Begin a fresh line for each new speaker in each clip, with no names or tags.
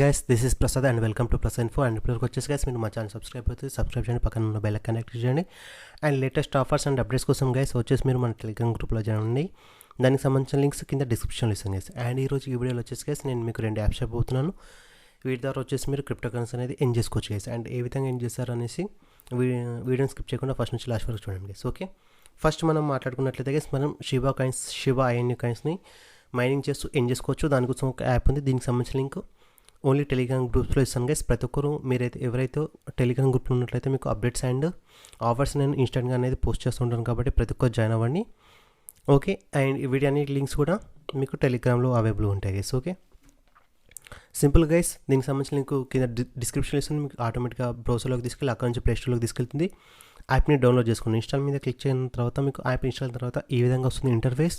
Guys this is Prasad and welcome to plus info. And ఇప్పుడు వచ్చేసి guys మీరు మా ఛానల్ సబ్స్క్రైబ్ అవుతుంది, సబ్స్క్రైబ్ చేయండి, పక్కన ఉన్న బెల్ ఐకాన్ యాక్టివేట్ చేయండి. And latest offers and updates కోసం గైస్ వచ్చేసి మీరు మన టెలిగ్రామ్ గ్రూప్లో జాయిన్ అవ్వండి. దానికి సంబంధించిన లింక్స్ కింద డిస్క్రిప్షన్లో ఇస్తాను గైస్. అండ్ ఈరోజు ఈ వీడియోలో వచ్చేసి గైస్ నేను మీకు 2 యాప్స్ చెప్పబోతున్నాను. వీటి ద్వారా వచ్చేసి మీరు క్రిప్టో కరెన్సీ అనేది ఎన్ చేసుకోవచ్చు గైస్. అండ్ ఏ విధంగా ఎన్ చేస్తారు అనేసి వీడియోని స్కిప్ చేయకుండా ఫస్ట్ నుంచి లాస్ట్ వరకు చూడండి గైస్. ఓకే, ఫస్ట్ మనం మాట్లాడుకున్నట్లయితే గైస్ మనం షిబా ఐఎన్యూ కాయిన్స్ని మైనింగ్ చేస్తూ ఎన్ చేసుకోవచ్చు. దానికోసం ఒక యాప్ ఉంది, దీనికి సంబంధించిన లింక్ ఓన్లీ టెలిగ్రామ్ గ్రూప్స్లో ఇస్తాను గైస్. ప్రతి ఒక్కరు ఎవరైతే టెలిగ్రామ్ గ్రూప్లో ఉన్నట్లయితే మీకు అప్డేట్స్ అండ్ ఆఫర్స్ నేను ఇన్స్టెంట్గా అనేది పోస్ట్ చేస్తుంటాను కాబట్టి ప్రతి ఒక్కరు జాయిన్ అవ్వండి. ఓకే, అండ్ వీటి అన్ని లింక్స్ కూడా మీకు టెలిగ్రామ్లో అవైలబుల్ ఉంటాయి గైస్. ఓకే, సింపుల్ గైస్, దీనికి సంబంధించిన లింక్ కింద డిస్క్రిప్షన్లో ఇస్తుంది. మీకు ఆటోమేటిక్గా బ్రౌజర్లోకి తీసుకెళ్ళి అక్కడ నుంచి ప్లేస్టోర్లోకి తీసుకెళ్తుంది. యాప్ని డౌన్లోడ్ చేసుకోండి. ఇన్స్టాల్ మీద క్లిక్ చేసిన తర్వాత మీకు యాప్ ఇన్స్టాల్ తర్వాత ఈ విధంగా వస్తుంది ఇంటర్ఫేస్.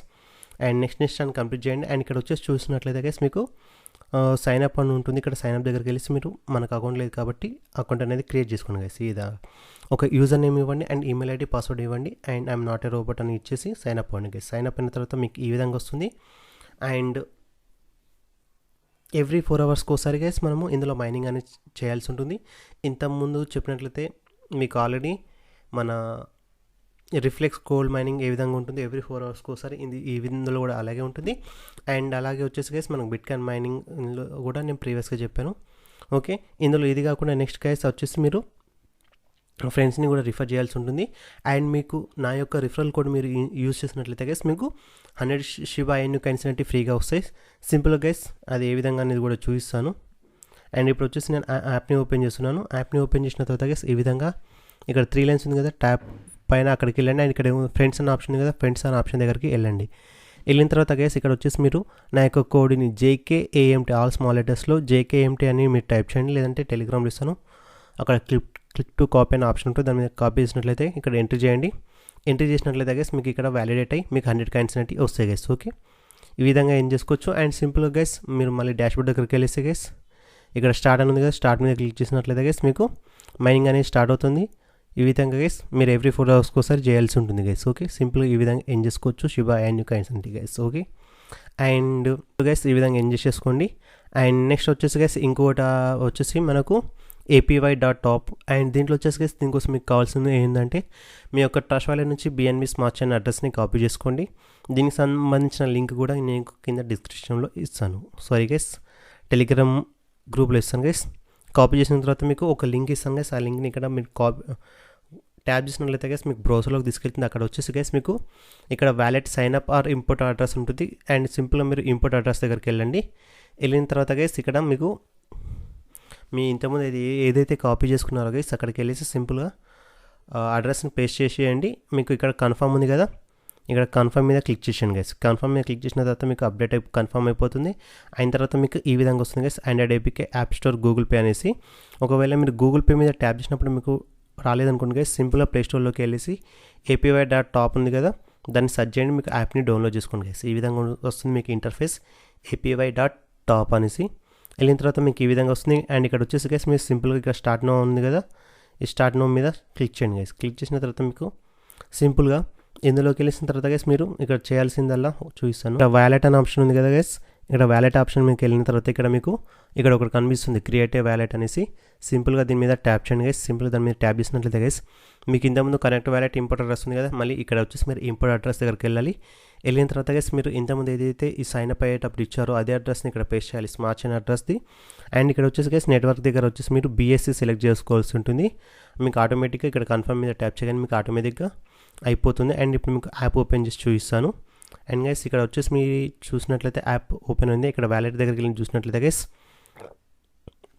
అండ్ నెక్స్ట్ అని కంప్లీట్ చేయండి. అండ్ ఇక్కడ వచ్చేసి చూసినట్లయితే గైస్ మీకు సైన్ అప్ అని ఉంటుంది. ఇక్కడ సైన్ అప్ దగ్గరికి వెళ్ళి మీరు మనకు అకౌంట్ లేదు కాబట్టి అకౌంట్ అనేది క్రియేట్ చేసుకోండి గైస్. ఇది ఒక యూజర్ నేమ్ ఇవ్వండి అండ్ ఈమెయిల్ ఐడి పాస్వర్డ్ ఇవ్వండి and I'm not a robot అని ఇచ్చేసి సైన్ అప్ అవ్వండి గైస్. సైన్ అప్ అయిన తర్వాత మీకు ఈ విధంగా వస్తుంది. అండ్ ఎవ్రీ 4 అవర్స్కి ఒకసారి గైస్ మనము ఇందులో మైనింగ్ అనేది చేయాల్సి ఉంటుంది. ఇంతకుముందు చెప్పినట్లయితే మీకు ఆల్రెడీ మన రిఫ్లెక్స్ గోల్డ్ మైనింగ్ ఏ విధంగా ఉంటుంది, ఎవ్రీ 4 అవర్స్కి ఒకసారి ఈ ఇందులో కూడా అలాగే ఉంటుంది. అండ్ అలాగే వచ్చేసి గైస్ మనకు బిట్కాయిన్ మైనింగ్లో కూడా నేను ప్రీవియస్గా చెప్పాను. ఓకే, ఇందులో ఇది కాకుండా నెక్స్ట్ గైస్ వచ్చేసి మీరు ఫ్రెండ్స్ని కూడా రిఫర్ చేయాల్సి ఉంటుంది. అండ్ మీకు నా యొక్క రిఫరల్ కోడ్ మీరు యూజ్ చేసినట్లయితే గైస్ మీకు 100 షిబా ఐఎన్యూ కాయిన్స్ అనేవి ఫ్రీగా వస్తాయి. సింపుల్గా గైస్ అది ఏ విధంగా అనేది కూడా చూపిస్తాను. అండ్ ఇప్పుడు వచ్చేసి నేను యాప్ని ఓపెన్ చేస్తున్నాను. యాప్ని ఓపెన్ చేసిన తర్వాత గైస్ ఈ విధంగా ఇక్కడ 3 లైన్స్ ఉంది కదా, ట్యాప్ పైన అక్కడికి వెళ్ళండి. అండ్ ఇక్కడ ఫ్రెండ్స్ అనే ఆప్షన్ ఉంది కదా, ఫ్రెండ్స్ అనే ఆప్షన్ దగ్గరికి వెళ్ళండి. వెళ్ళిన తర్వాత గైస్ ఇక్కడ వచ్చేసి మీరు నా యొక్క కోడ్ని JKAMT ఆల్ స్మాల్ లెటర్స్లో JKAMT అని మీరు టైప్ చేయండి, లేదంటే టెలిగ్రామ్లో ఇస్తాను. అక్కడ క్లిక్ టు కాపీ అనే ఆప్షన్ ఉంటుంది, దాని మీద కాపీ చేసినట్లయితే ఇక్కడ ఎంట్రీ చేయండి. ఎంట్రీ చేసినట్లయితే గైస్ మీకు ఇక్కడ వ్యాలిడేట్ అయ్యి మీకు 100 కాయిన్స్ అనేవి వస్తాయి గైస్. ఓకే, ఈ విధంగా ఏం చేసుకోవచ్చు. అండ్ సింపుల్గా గైస్ మీరు మళ్ళీ డాష్బోర్డ్ దగ్గరికి వెళ్ళేసి గైస్ ఇక్కడ స్టార్ట్ అని ఉంది కదా, స్టార్ట్ మీద క్లిక్ చేసినట్లయితే గైస్ మీకు మైనింగ్ అనేది స్టార్ట్ అవుతుంది. ఈ విధంగా గైస్ మీరు ఎవ్రీ 4 అవర్స్కి ఒకసారి చేయాల్సి ఉంటుంది గైస్. ఓకే, సింపుల్గా ఈ విధంగా ఎండ్ చేసుకోవచ్చు షిబా ఐఎన్యూ కాయిన్స్ అంటే గైస్. ఓకే, అండ్ గైస్ ఈ విధంగా ఎండ్ చేసేసుకోండి. అండ్ నెక్స్ట్ వచ్చేసి గైస్ ఇంకోటి వచ్చేసి మనకు APY.top. అండ్ దీంట్లో వచ్చేసి గైస్ దీనికోసం మీకు కావాల్సింది ఏంటంటే మీ యొక్క ట్రస్ట్ వాలెట్ నుంచి BNB స్మార్ట్ చైన్ అడ్రస్ని కాపీ చేసుకోండి. దీనికి సంబంధించిన లింక్ కూడా నేను కింద డిస్క్రిప్షన్లో ఇస్తాను. సారీ గైస్, టెలిగ్రామ్ గ్రూప్లో ఇస్తాను గైస్. కాపీ చేసిన తర్వాత మీకు ఒక లింక్ ఇస్తాను గైస్. ఆ లింక్ని ఇక్కడ మీరు ట్యాప్ చేసినట్లయితే గైస్ మీకు బ్రౌజర్లోకి తీసుకెళ్తుంది. అక్కడ వచ్చేసి గైస్ మీకు ఇక్కడ wallet sign up or import address ఉంటుంది. అండ్ సింపుల్గా మీరు ఇంపోర్ట్ అడ్రస్ దగ్గరికి వెళ్ళండి. వెళ్ళిన తర్వాత గైస్ ఇక్కడ మీకు మీ ఇంతకుముందు ఏదైతే కాపీ చేసుకున్నారో గైస్ అక్కడికి వెళ్ళేసి సింపుల్గా అడ్రస్ని పేస్ట్ చేసేయండి. మీకు ఇక్కడ కన్ఫర్మ్ ఉంది కదా, ఇక్కడ కన్ఫర్మ్ మీద క్లిక్ చేసేయండి గైస్. కన్ఫర్మ్ మీద క్లిక్ చేసిన తర్వాత మీకు అప్డేట్ కన్ఫర్మ్ అయిపోతుంది. అయిన తర్వాత మీకు ఈ విధంగా వస్తుంది guys, Android APK app store Google pay అనేసి. ఒకవేళ మీరు గూగుల్ పే మీద ట్యాప్ చేసినప్పుడు మీకు రాలేదనుకోండి గైస్, సింపుల్గా ప్లేస్టోర్లోకి వెళ్ళేసి APY.top ఉంది కదా, దాన్ని సెర్చ్ చేయండి, మీకు యాప్ని డౌన్లోడ్ చేసుకోండి గైస్. ఈ విధంగా వస్తుంది మీకు ఇంటర్ఫేస్ APY.top అనేసి. వెళ్ళిన తర్వాత మీకు ఈ విధంగా వస్తుంది. అండ్ ఇక్కడ వచ్చేసి గైస్ మీరు సింపుల్గా ఇక్కడ స్టార్ట్ నో ఉంది కదా, ఈ స్టార్ట్ నో మీద క్లిక్ చేయండి గైస్. క్లిక్ చేసిన తర్వాత మీకు సింపుల్గా ఇందులోకి వెళ్ళిన తర్వాత గైస్ మీరు ఇక్కడ చేయాల్సిందల్లా చూపిస్తాను. ఇక్కడ వ్యాలెట్ అనే ఆప్షన్ ఉంది కదా గైస్, ఇక్కడ వ్యాలెట్ ఆప్షన్ మీకు వెళ్ళిన తర్వాత ఇక్కడ మీకు ఇక్కడ ఒకటి కనిపిస్తుంది క్రియేట్ ఏ వ్యాలెట్ అనేసి. సింపుల్గా దీని మీద ట్యాప్ చేయండి గైస్. సింపుల్గా దాని మీద ట్యాప్ చేసినట్లయితే గైస్ మీకు ఇంతకుముందు కనెక్ట్ వ్యాలెట్ ఇంపోర్ట్ అడ్రస్ ఉంది కదా, మళ్ళీ ఇక్కడ వచ్చేసి మీరు ఇంపోర్ట్ అడ్రస్ దగ్గరికి వెళ్ళాలి. వెళ్ళిన తర్వాత గైస్ మీరు ఇంతకుముందు ఏదైతే ఈ సైన్ అప్ అయ్యేటప్పుడు ఇచ్చారో అదే అడ్రస్ని ఇక్కడ పేస్ట్ చేయాలి, స్మార్ట్ చైన్ అడ్రస్ది. అండ్ ఇక్కడ వచ్చేసి గైస్ నెట్వర్క్ దగ్గర వచ్చేసి మీరు BSC సెలెక్ట్ చేసుకోవాల్సి ఉంటుంది. మీకు ఆటోమేటిక్గా ఇక్కడ కన్ఫర్మ్ మీద ట్యాప్ చేయగానే మీకు ఆటోమేటిక్గా అయిపోతుంది. అండ్ ఇప్పుడు మీకు యాప్ ఓపెన్ చేసి చూపిస్తాను. అండ్ గైస్ ఇక్కడ వచ్చేసి మీరు చూసినట్లయితే యాప్ ఓపెన్ ఉంది. ఇక్కడ వ్యాలెట్ దగ్గరికి వెళ్ళి చూసినట్లయితే గైస్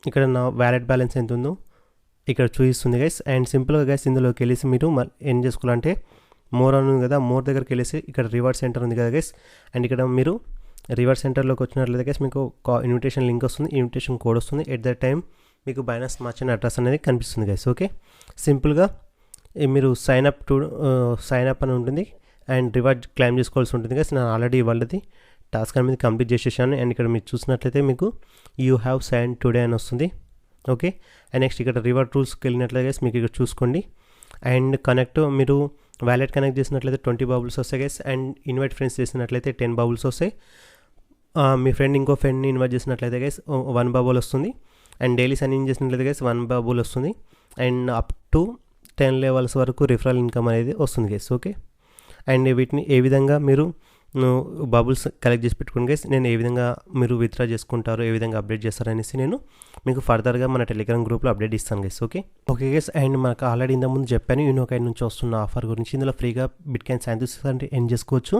ఇక్కడ నా వ్యాలెట్ బ్యాలెన్స్ ఎంత ఉందో ఇక్కడ చూపిస్తుంది గైస్. అండ్ సింపుల్గా గైస్ ఇందులోకి వెళ్ళేసి మీరు ఏం చేసుకోవాలంటే మోర్ అని ఉంది కదా, మోర్ దగ్గరికి వెళ్ళేసి ఇక్కడ రివార్డ్ సెంటర్ ఉంది కదా గైస్. అండ్ ఇక్కడ మీరు రివార్డ్ సెంటర్లోకి వచ్చినట్లయితే గైస్ మీకు ఇన్విటేషన్ లింక్ వస్తుంది, ఇన్విటేషన్ కోడ్ వస్తుంది. ఎట్ ద టైం మీకు బైనాన్స్ స్మార్ట్ చైన్ అడ్రస్ అనేది కనిపిస్తుంది గైస్. ఓకే, సింపుల్గా మీరు సైన్ అప్ అని ఉంటుంది అండ్ రివార్డ్ క్లైమ్ చేసుకోవాల్సి ఉంటుంది గైస్. నేను ఆల్రెడీ వాళ్ళది టాస్క్ అనేది కంప్లీట్ చేసేసాను. అండ్ ఇక్కడ మీరు చూసినట్లయితే మీకు యూ హ్యావ్ సైన్ టుడే అని వస్తుంది. ఓకే, అండ్ నెక్స్ట్ ఇక్కడ రివార్డ్ రూల్స్కి వెళ్ళినట్లయితే మీకు ఇక్కడ చూసుకోండి. అండ్ కనెక్ట్ మీరు వ్యాలెట్ కనెక్ట్ చేసినట్లయితే 20 బబుల్స్ వస్తాయి గైస్. అండ్ ఇన్వైట్ ఫ్రెండ్స్ చేసినట్లయితే 10 బబుల్స్ వస్తాయి. మీ ఫ్రెండ్ ఇంకో ఫ్రెండ్ని ఇన్వైట్ చేసినట్లయితే గైస్ 1 బబుల్ వస్తుంది. అండ్ డైలీ సైన్ ఇన్ చేసినట్లయితే గైస్ 1 బబుల్ వస్తుంది. అండ్ అప్ టు 10 లెవెల్స్ వరకు రిఫరల్ ఇన్కమ్ అనేది వస్తుంది గైస్. ఓకే, అండ్ వీటిని ఏ విధంగా మీరు బబుల్స్ కలెక్ట్ చేసి పెట్టుకోండి గైస్. నేను ఏ విధంగా మీరు విత్డ్రా చేసుకుంటారో, ఏ విధంగా అప్డేట్ చేస్తారనేసి నేను మీకు ఫర్దర్గా మన టెలిగ్రామ్ గ్రూప్లో అప్డేట్ ఇస్తాను గైస్. ఓకే గైస్, అండ్ మనకు ఆల్రెడీ ఇంతకుముందు చెప్పాను యూనోకాయిన్ నుంచి వస్తున్న ఆఫర్ గురించి. ఇందులో ఫ్రీగా బిట్కాయిన్ శాంతిస్ అంటే ఎన్ చేసుకోవచ్చు.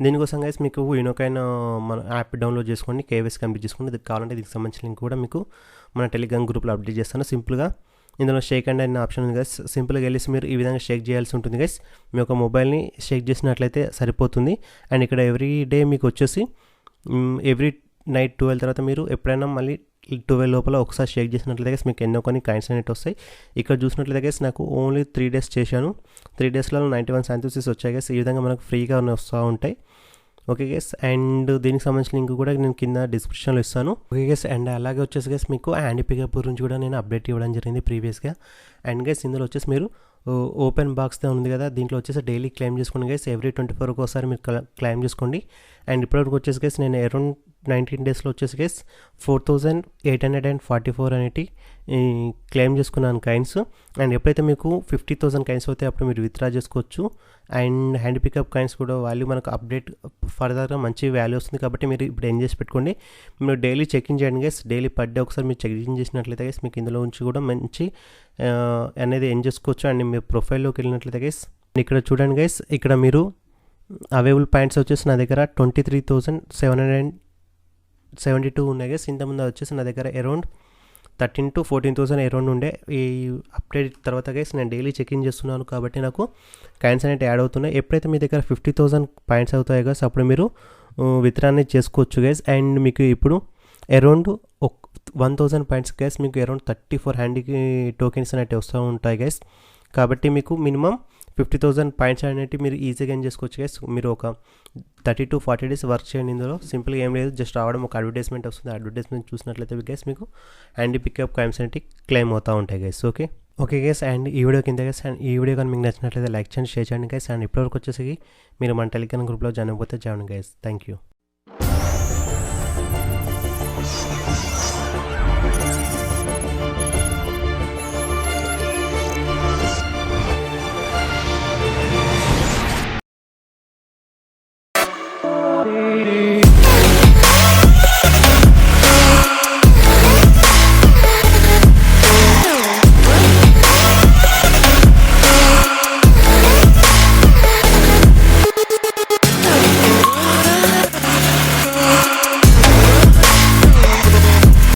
దీనికోసం గైస్ మీకు యూనోకాయిన్ మన యాప్ డౌన్లోడ్ చేసుకోండి, కేవైసీ కంప్లీట్ చేసుకోండి. ఇది కావాలంటే దీనికి సంబంధించిన లింక్ కూడా మీకు మన టెలిగ్రామ్ గ్రూప్లో అప్డేట్ చేస్తాను. సింపుల్గా ఇందులో షేక్ అండ్ అనే ఆప్షన్ ఉంది గైస్. సింపుల్గా వెళ్ళేసి మీరు ఈ విధంగా షేక్ చేయాల్సి ఉంటుంది గైస్. మీ యొక్క మొబైల్ని షేక్ చేసినట్లయితే సరిపోతుంది. అండ్ ఇక్కడ ఎవ్రీ డే మీకు వచ్చేసి ఎవ్రీ నైట్ 12 తర్వాత మీరు ఎప్పుడైనా మళ్ళీ 12 లోపల ఒకసారి షేక్ చేసినట్లయితే గైస్ మీకు ఎన్నో కొన్ని కాయిన్స్ అనేవి వస్తాయి. ఇక్కడ చూసినట్లయితే గైస్ నాకు ఓన్లీ 3 days చేశాను. 3 daysలో 91 శాంతిస్ వచ్చాయి గైస్. ఈ విధంగా మనకు ఫ్రీగా వస్తూ ఉంటాయి. ఓకే గైస్, అండ్ దీనికి సంబంధించిన లింక్ కూడా నేను కింద డిస్క్రిప్షన్లో ఇస్తాను. ఓకే గైస్, అండ్ అలాగే వచ్చేసి గైస్ మీకు హ్యాండీ పికప్ గురించి కూడా నేను అప్డేట్ ఇవ్వడం జరిగింది ప్రీవియస్గా. అండ్ గైస్ ఇందులో వచ్చేసి మీరు ఓపెన్ బాక్స్తో ఉంది కదా, దీంట్లో వచ్చేసి డైలీ క్లెయిమ్ చేసుకోండి గైస్. ఎవ్రీ 24 ఒకసారి మీరు క్లెయిమ్ చేసుకోండి. అండ్ ఇప్పటివరకు వచ్చేసి గైస్ నేను అరౌండ్ 19 daysలో వచ్చేసి గైస్ 4844 అనేటి క్లెయిమ్ చేసుకున్నాను కాయిన్స్. అండ్ ఎప్పుడైతే మీకు 50,000 కాయిన్స్ అవుతాయి అప్పుడు మీరు విత్డ్రా చేసుకోవచ్చు. అండ్ హ్యాండ్ పికప్ కాయిన్స్ కూడా వాల్యూ మనకు అప్డేట్ ఫర్దర్గా మంచి వాల్యూ వస్తుంది. కాబట్టి మీరు ఇప్పుడు ఏం చేసి పెట్టుకోండి, మీరు డైలీ చెక్-ఇన్ చేయండి గైస్. డైలీ పర్ డే ఒకసారి మీరు చెక్-ఇన్ చేసినట్లయితే గైస్ మీకు ఇందులో నుంచి కూడా మంచి అనేది ఏం చేసుకోవచ్చు. అండ్ మీ ప్రొఫైల్లోకి వెళ్ళినట్లయితే గైస్ ఇక్కడ చూడండి గైస్, ఇక్కడ మీరు అవైలబుల్ పాయింట్స్ వచ్చేసి నా దగ్గర 23,772 ఉన్నాయి గైస్. ఇంతకుముందు వచ్చేసి నా దగ్గర అరౌండ్ 13,000 to 14,000 అరౌండ్ ఉండే. ఈ అప్డేట్ తర్వాత గైస్ నేను డైలీ చెక్-ఇన్ చేస్తున్నాను కాబట్టి నాకు కాయిన్స్ అనేవి యాడ్ అవుతున్నాయి. ఎప్పుడైతే మీ దగ్గర 50,000 పాయింట్స్ అవుతాయో గైస్ అప్పుడు మీరు విత్డ్రా అనేది చేసుకోవచ్చు గైస్. అండ్ మీకు ఇప్పుడు అరౌండ్ 1,000 పాయింట్స్ గైస్ మీకు అరౌండ్ 34 హ్యాండీ టోకెన్స్ అనేవి వస్తూ ఉంటాయి గైస్. కాబట్టి మీకు మినిమం 50,000 పాయింట్స్ అనేవి మీరు ఈజీగా ఏం చేసుకోవచ్చు గైస్. మీరు ఒక 30 to 40 days వర్క్ చేయండి. ఇందులో సింపుల్గా ఏం లేదు, జస్ట్ రావడం ఒక అడ్వర్టైజ్మెంట్ వస్తుంది. అడ్వర్టైజ్మెంట్ చూసినట్లయితే గైస్ మీకు హ్యాండీ పికప్ కాయిన్స్ అనేవి క్లెయిమ్ అవుతూ ఉంటాయి గైస్. ఓకే గైస్, అండ్ ఈ వీడియో కింద గైస్, అండ్ ఈ వీడియో కానీ మీకు నచ్చినట్లయితే లైక్ చేయండి, షేర్ చేయండి గైస్. అండ్ ఇప్పటివరకు వచ్చేసి మీరు మన టెలిగ్రామ్ గ్రూప్లో జాయిన్ అయిపోతే జాయిన్ గైస్. Thank you.